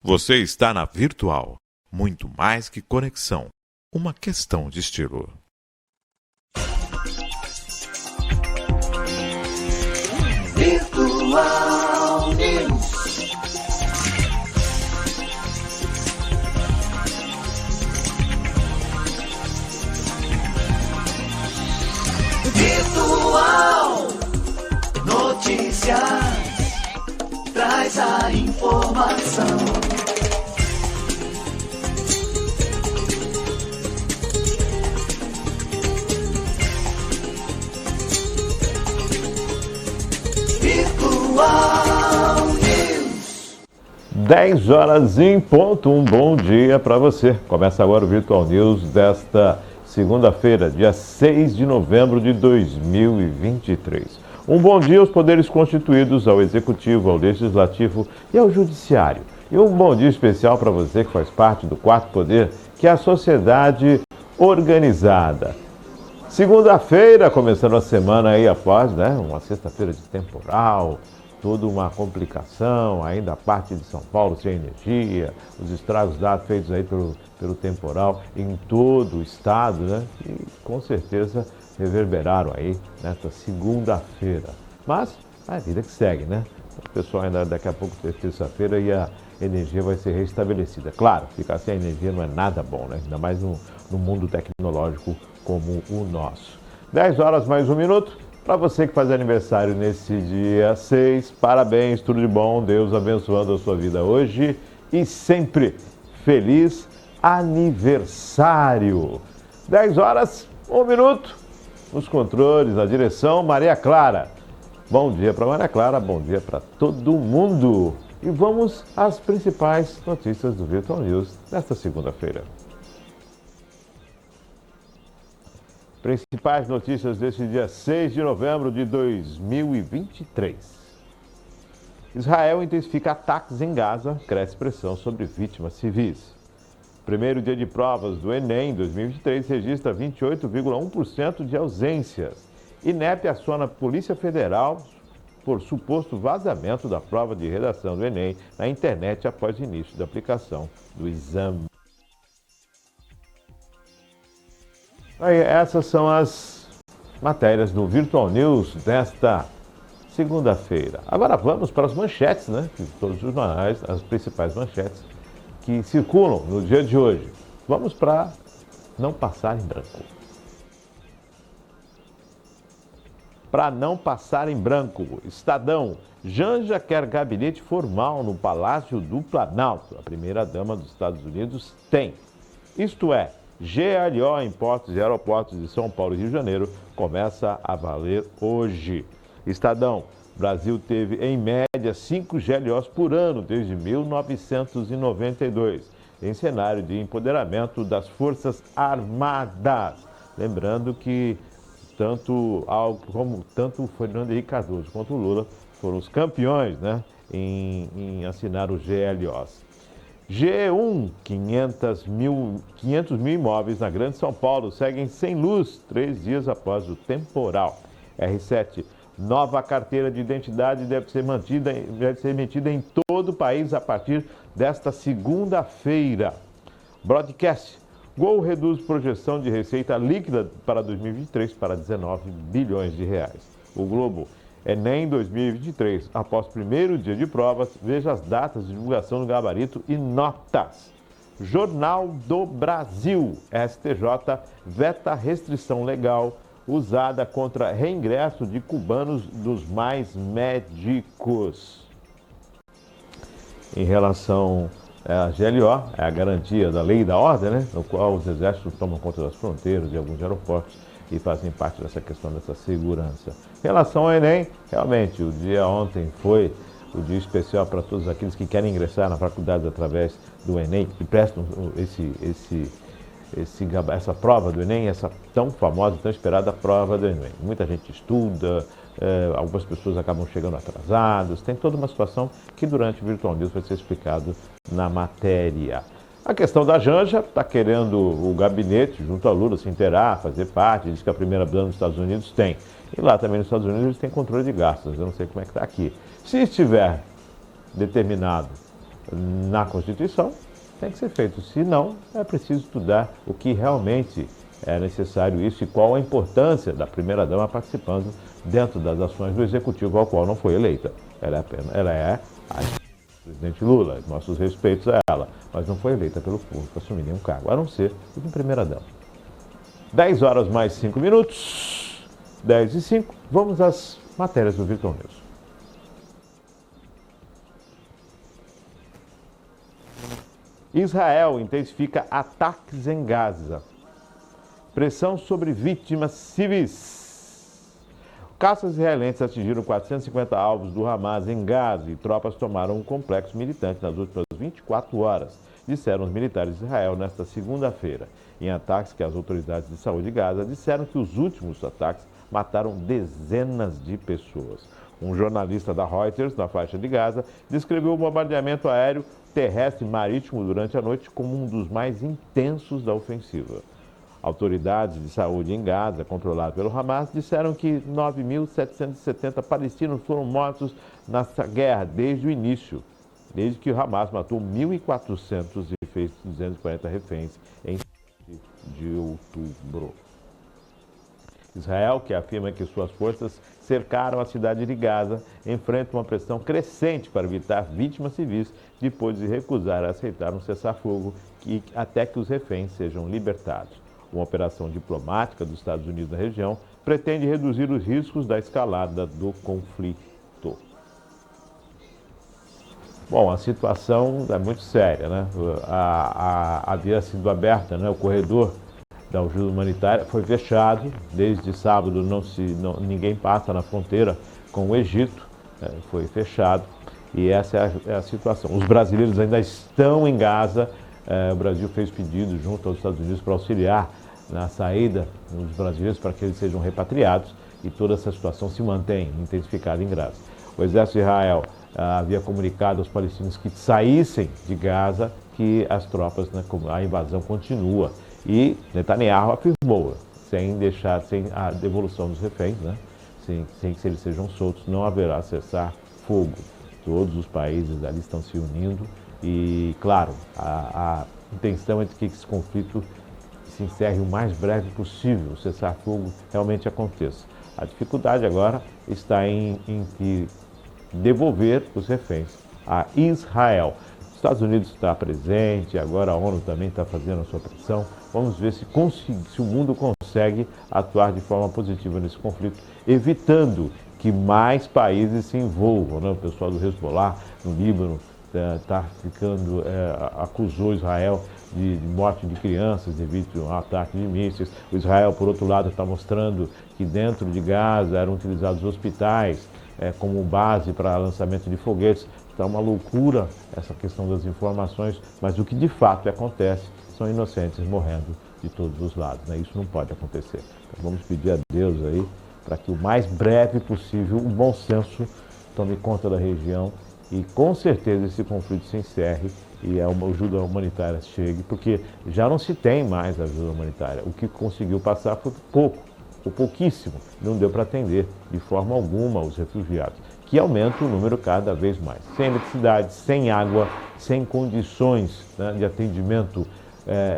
Você está na Virtual. Muito mais que conexão. Uma questão de estilo. Virtual News. Virtual Notícias. Traz a informação. Virtual News. 10 horas em ponto, um bom dia para você. Começa agora o Virtual News desta segunda-feira, dia 6 de novembro de 2023. Um bom dia aos poderes constituídos, ao Executivo, ao Legislativo e ao Judiciário. E um bom dia especial para você que faz parte do quarto poder, que é a sociedade organizada. Segunda-feira, começando a semana aí após, uma sexta-feira de temporal, toda uma complicação, ainda a parte de São Paulo sem energia, os estragos dados feitos aí pelo temporal em todo o estado, e com certeza reverberaram aí nesta segunda-feira. Mas a vida que segue, O pessoal ainda daqui a pouco, terça-feira, e a energia vai ser restabelecida. Claro, ficar sem energia não é nada bom, Ainda mais no mundo tecnológico como o nosso. 10 horas mais um minuto. Para você que faz aniversário nesse dia 6, parabéns, tudo de bom, Deus abençoando a sua vida hoje e sempre. Feliz aniversário! 10 horas, 1 minuto, nos controles, na direção, Maria Clara. Bom dia para Maria Clara, bom dia para todo mundo. E vamos às principais notícias do Virtual News nesta segunda-feira. Principais notícias deste dia 6 de novembro de 2023. Israel intensifica ataques em Gaza, cresce pressão sobre vítimas civis. Primeiro dia de provas do Enem 2023 registra 28,1% de ausências. INEP aciona a Polícia Federal por suposto vazamento da prova de redação do Enem na internet após o início da aplicação do exame. Aí, essas são as matérias do Virtual News desta segunda-feira. Agora vamos para as manchetes, de todos os jornais, as principais manchetes que circulam no dia de hoje. Vamos para não passar em branco. Para não passar em branco, Estadão, Janja quer gabinete formal no Palácio do Planalto. A primeira-dama dos Estados Unidos tem. Isto é, GLO em portos e aeroportos de São Paulo e Rio de Janeiro começa a valer hoje. Estadão, Brasil teve em média 5 GLOs por ano desde 1992, em cenário de empoderamento das Forças Armadas. Lembrando que tanto o Fernando Henrique Cardoso quanto o Lula foram os campeões em assinar os GLOs. G1, 500 mil imóveis na Grande São Paulo seguem sem luz 3 dias após o temporal. R7, nova carteira de identidade deve ser emitida em todo o país a partir desta segunda-feira. Broadcast, Gol reduz projeção de receita líquida para 2023 para 19 bilhões de reais. O Globo, Enem 2023, após o primeiro dia de provas, veja as datas de divulgação do gabarito e notas. Jornal do Brasil, STJ veta restrição legal usada contra reingresso de cubanos dos mais médicos. Em relação à GLO, é a garantia da lei e da ordem, no qual os exércitos tomam conta das fronteiras de alguns aeroportos e fazem parte dessa questão dessa segurança. Em relação ao Enem, realmente, o dia ontem foi o dia especial para todos aqueles que querem ingressar na faculdade através do Enem, que prestam essa prova do Enem, essa tão famosa, tão esperada prova do Enem. Muita gente estuda, algumas pessoas acabam chegando atrasadas, tem toda uma situação que durante o Virtual News vai ser explicado na matéria. A questão da Janja está querendo o gabinete, junto ao Lula, se inteirar, fazer parte, diz que a primeira-dama dos Estados Unidos tem. E lá também nos Estados Unidos eles têm controle de gastos, eu não sei como é que está aqui. Se estiver determinado na Constituição, tem que ser feito. Se não, é preciso estudar o que realmente é necessário isso e qual a importância da primeira-dama participando dentro das ações do Executivo, ao qual não foi eleita. Ela é a presidente Lula, nossos respeitos a ela, mas não foi eleita pelo povo para assumir nenhum cargo, a não ser o de primeira-dama. 10 horas mais 5 minutos, 10 e 5, vamos às matérias do Virtual News. Israel intensifica ataques em Gaza. Pressão sobre vítimas civis. Caças israelenses atingiram 450 alvos do Hamas em Gaza e tropas tomaram um complexo militante nas últimas 24 horas, disseram os militares de Israel nesta segunda-feira. Em ataques que as autoridades de saúde de Gaza disseram que os últimos ataques mataram dezenas de pessoas. Um jornalista da Reuters, na faixa de Gaza, descreveu o bombardeamento aéreo, terrestre e marítimo durante a noite como um dos mais intensos da ofensiva. Autoridades de saúde em Gaza, controladas pelo Hamas, disseram que 9.770 palestinos foram mortos nessa guerra desde o início, desde que o Hamas matou 1.400 e fez 240 reféns em 7 de outubro. Israel, que afirma que suas forças cercaram a cidade de Gaza, enfrenta uma pressão crescente para evitar vítimas civis depois de recusar a aceitar um cessar-fogo até que os reféns sejam libertados. Uma operação diplomática dos Estados Unidos na região pretende reduzir os riscos da escalada do conflito. Bom, a situação é muito séria, né? Havia sido aberta, né, o corredor da ajuda humanitária, foi fechado. Desde sábado ninguém passa na fronteira com o Egito, foi fechado. E essa é a situação. Os brasileiros ainda estão em Gaza. O Brasil fez pedido junto aos Estados Unidos para auxiliar na saída dos brasileiros para que eles sejam repatriados e toda essa situação se mantém intensificada em Gaza. O exército de Israel havia comunicado aos palestinos que saíssem de Gaza que as tropas, né, a invasão continua. E Netanyahu afirmou, sem a devolução dos reféns, né, sem que eles sejam soltos, não haverá cessar-fogo. Todos os países ali estão se unindo e, claro, a intenção é de que esse conflito se encerre o mais breve possível, o cessar-fogo realmente aconteça. A dificuldade agora está em devolver os reféns a Israel. Os Estados Unidos está presente, agora a ONU também está fazendo a sua pressão. Vamos ver se o mundo consegue atuar de forma positiva nesse conflito, evitando que mais países se envolvam, né? O pessoal do Hezbollah, no Líbano, acusou Israel de morte de crianças devido a um ataque de mísseis. O Israel, por outro lado, está mostrando que dentro de Gaza eram utilizados hospitais como base para lançamento de foguetes. Está uma loucura essa questão das informações, mas o que de fato acontece são inocentes morrendo de todos os lados, né? Isso não pode acontecer. Então, vamos pedir a Deus aí para que o mais breve possível o bom senso tome conta da região e com certeza esse conflito se encerre e a ajuda humanitária chegue, porque já não se tem mais ajuda humanitária. O que conseguiu passar foi pouco, ou pouquíssimo, não deu para atender de forma alguma os refugiados, que aumenta o número cada vez mais. Sem eletricidade, sem água, sem condições, né, de atendimento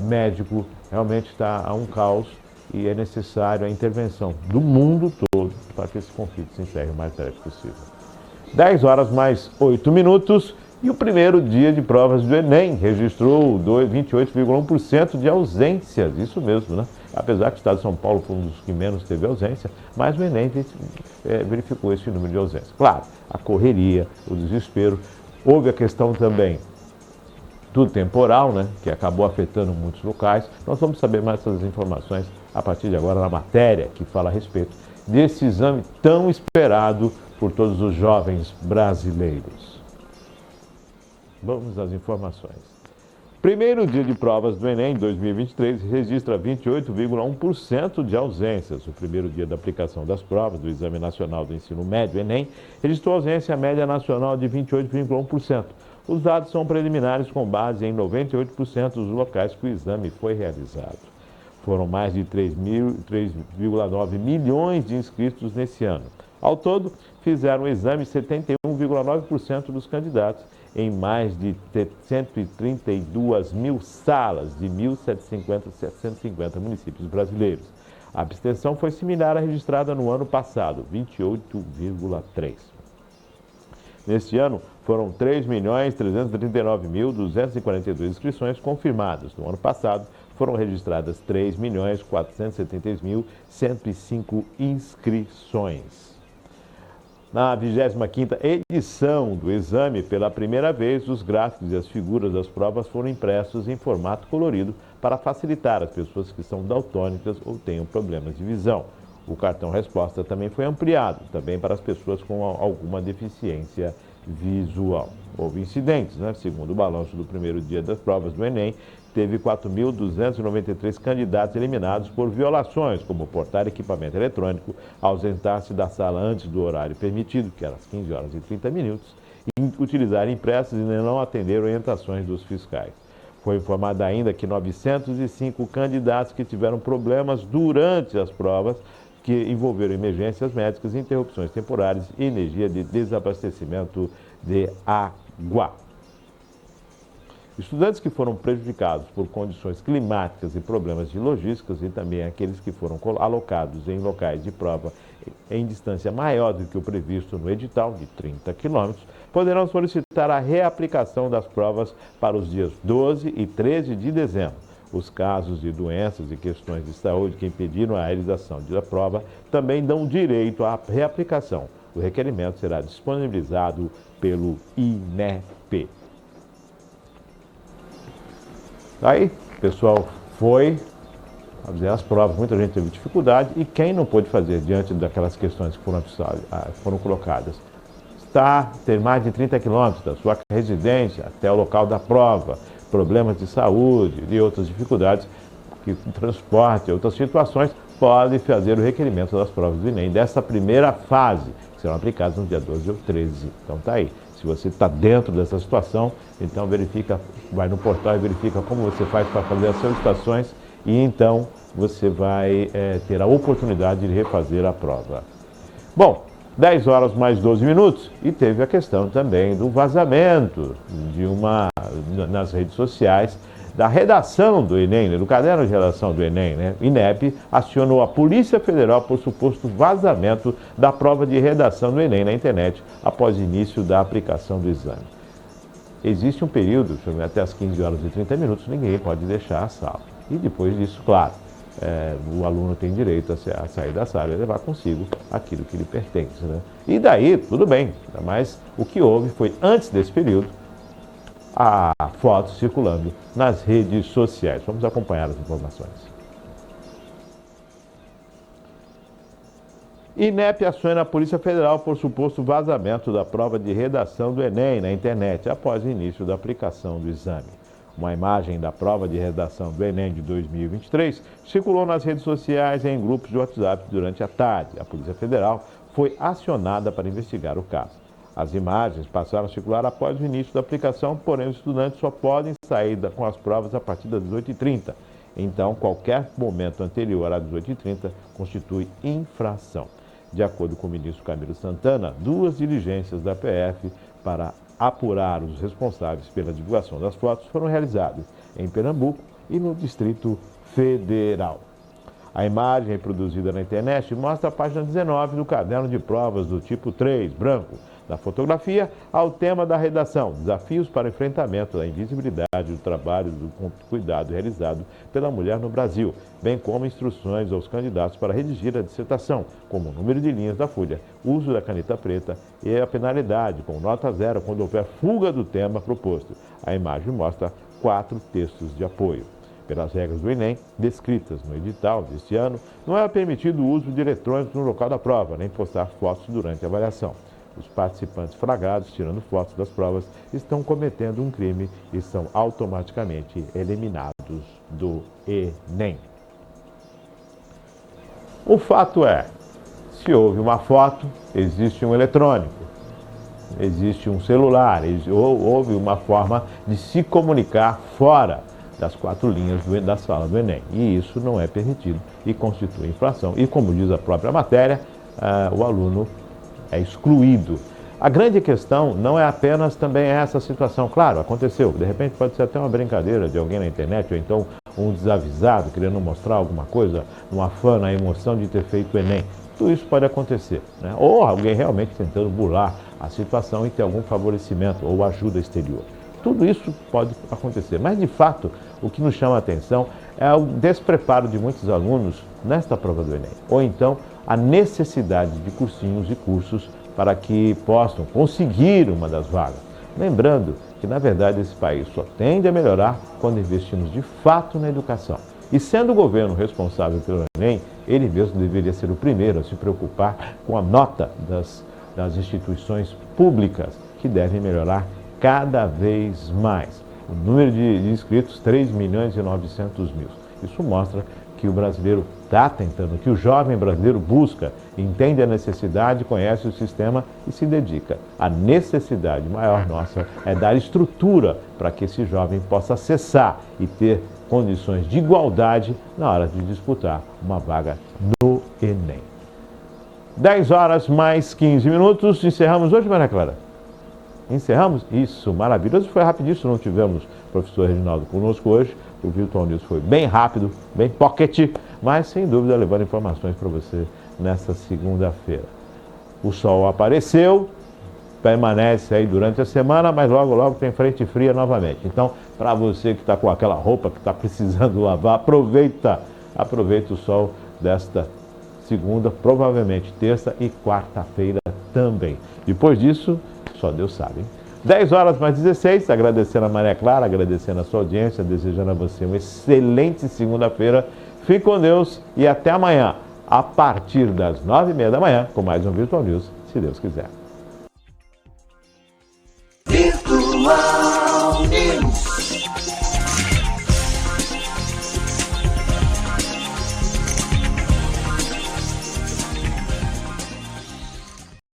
médico, realmente está a um caos e é necessário a intervenção do mundo todo para que esse conflito se encerre o mais breve possível. 10 horas mais 8 minutos e o primeiro dia de provas do Enem registrou 28,1% de ausências, isso mesmo, né? Apesar que o estado de São Paulo foi um dos que menos teve ausência, mas o Enem verificou esse número de ausências. Claro, a correria, o desespero, houve a questão também do temporal, né, que acabou afetando muitos locais. Nós vamos saber mais essas informações a partir de agora na matéria que fala a respeito desse exame tão esperado por todos os jovens brasileiros. Vamos às informações. Primeiro dia de provas do Enem 2023 registra 28,1% de ausências. O primeiro dia da aplicação das provas do Exame Nacional do Ensino Médio, Enem, registrou ausência média nacional de 28,1%. Os dados são preliminares com base em 98% dos locais que o exame foi realizado. Foram mais de 3,9 milhões de inscritos nesse ano. Ao todo, fizeram o exame 71,9% dos candidatos em mais de 132 mil salas de 1.750 municípios brasileiros. A abstenção foi similar à registrada no ano passado, 28,3%. Neste ano, foram 3.339.242 inscrições confirmadas. No ano passado, foram registradas 3.473.105 inscrições. Na 25ª edição do exame, pela primeira vez, os gráficos e as figuras das provas foram impressos em formato colorido para facilitar as pessoas que são daltônicas ou tenham problemas de visão. O cartão resposta também foi ampliado, também para as pessoas com alguma deficiência visual. Houve incidentes, né? Segundo o balanço do primeiro dia das provas do Enem, teve 4.293 candidatos eliminados por violações, como portar equipamento eletrônico, ausentar-se da sala antes do horário permitido, que era às 15 horas e 30 minutos, e utilizar impressos e não atender orientações dos fiscais. Foi informado ainda que 905 candidatos que tiveram problemas durante as provas, que envolveram emergências médicas, interrupções temporárias e energia de desabastecimento de água. Estudantes que foram prejudicados por condições climáticas e problemas de logísticas e também aqueles que foram alocados em locais de prova em distância maior do que o previsto no edital, de 30 quilômetros, poderão solicitar a reaplicação das provas para os dias 12 e 13 de dezembro. Os casos de doenças e questões de saúde que impediram a realização da prova também dão direito à reaplicação. O requerimento será disponibilizado pelo INEP. Aí, o pessoal foi fazer as provas, muita gente teve dificuldade e quem não pôde fazer diante daquelas questões que foram colocadas, ter mais de 30 quilômetros da sua residência até o local da prova, problemas de saúde e outras dificuldades, que transporte, outras situações, pode fazer o requerimento das provas do Enem dessa primeira fase, que serão aplicadas no dia 12 ou 13. Então tá aí. Se você está dentro dessa situação, então vai no portal e verifica como você faz para fazer as solicitações e então você vai ter a oportunidade de refazer a prova. Bom, 10 horas mais 12 minutos e teve a questão também do vazamento nas redes sociais da redação do Enem, do caderno de redação do Enem, né? O INEP acionou a Polícia Federal por suposto vazamento da prova de redação do Enem na internet após o início da aplicação do exame. Existe um período, até as 15 horas e 30 minutos, ninguém pode deixar a sala. E depois disso, claro, o aluno tem direito a sair da sala e levar consigo aquilo que lhe pertence, né? E daí, tudo bem, mas o que houve foi, antes desse período, a foto circulando nas redes sociais. Vamos acompanhar as informações. INEP aciona a Polícia Federal por suposto vazamento da prova de redação do Enem na internet após o início da aplicação do exame. Uma imagem da prova de redação do Enem de 2023 circulou nas redes sociais e em grupos de WhatsApp durante a tarde. A Polícia Federal foi acionada para investigar o caso. As imagens passaram a circular após o início da aplicação, porém os estudantes só podem sair com as provas a partir das 18h30. Então, qualquer momento anterior às 18h30 constitui infração. De acordo com o ministro Camilo Santana, 2 diligências da PF para apurar os responsáveis pela divulgação das fotos foram realizadas em Pernambuco e no Distrito Federal. A imagem reproduzida na internet mostra a página 19 do caderno de provas do tipo 3, branco. Na fotografia, há o tema da redação, desafios para o enfrentamento da invisibilidade do trabalho do cuidado realizado pela mulher no Brasil, bem como instruções aos candidatos para redigir a dissertação, como o número de linhas da folha, uso da caneta preta e a penalidade, com nota 0 quando houver fuga do tema proposto. A imagem mostra 4 textos de apoio. Pelas regras do Enem, descritas no edital deste ano, não é permitido o uso de eletrônicos no local da prova, nem postar fotos durante a avaliação. Os participantes flagrados tirando fotos das provas estão cometendo um crime e são automaticamente eliminados do Enem. O fato é, se houve uma foto, existe um eletrônico, existe um celular, houve uma forma de se comunicar fora das 4 linhas da sala do Enem. E isso não é permitido e constitui infração. E como diz a própria matéria, o aluno é excluído. A grande questão não é apenas também essa situação. Claro, aconteceu. De repente pode ser até uma brincadeira de alguém na internet, ou então um desavisado querendo mostrar alguma coisa, um afã na emoção de ter feito o Enem. Tudo isso pode acontecer, né? Ou alguém realmente tentando burlar a situação e ter algum favorecimento ou ajuda exterior. Tudo isso pode acontecer. Mas, de fato, o que nos chama a atenção é o despreparo de muitos alunos nesta prova do Enem. Ou então, a necessidade de cursinhos e cursos para que possam conseguir uma das vagas. Lembrando que, na verdade, esse país só tende a melhorar quando investimos de fato na educação. E sendo o governo responsável pelo Enem, ele mesmo deveria ser o primeiro a se preocupar com a nota das instituições públicas, que devem melhorar cada vez mais. O número de inscritos, 3.900.000. Isso mostra que o brasileiro está tentando, que o jovem brasileiro busca, entende a necessidade, conhece o sistema e se dedica. A necessidade maior nossa é dar estrutura para que esse jovem possa acessar e ter condições de igualdade na hora de disputar uma vaga no Enem. 10 horas mais 15 minutos. Encerramos hoje, Maria Clara? Encerramos? Isso, maravilhoso. Foi rapidíssimo, não tivemos o professor Reginaldo conosco hoje. O Virtual News foi bem rápido, bem pocket, mas sem dúvida levando informações para você nesta segunda-feira. O sol apareceu, permanece aí durante a semana, mas logo, logo tem frente fria novamente. Então, para você que está com aquela roupa que está precisando lavar, aproveita o sol desta segunda, provavelmente terça e quarta-feira também. Depois disso, só Deus sabe, hein? 10 horas mais 16, agradecendo a Maria Clara, agradecendo a sua audiência, desejando a você uma excelente segunda-feira. Fique com Deus e até amanhã, a partir das 9h30 da manhã, com mais um Virtual News, se Deus quiser.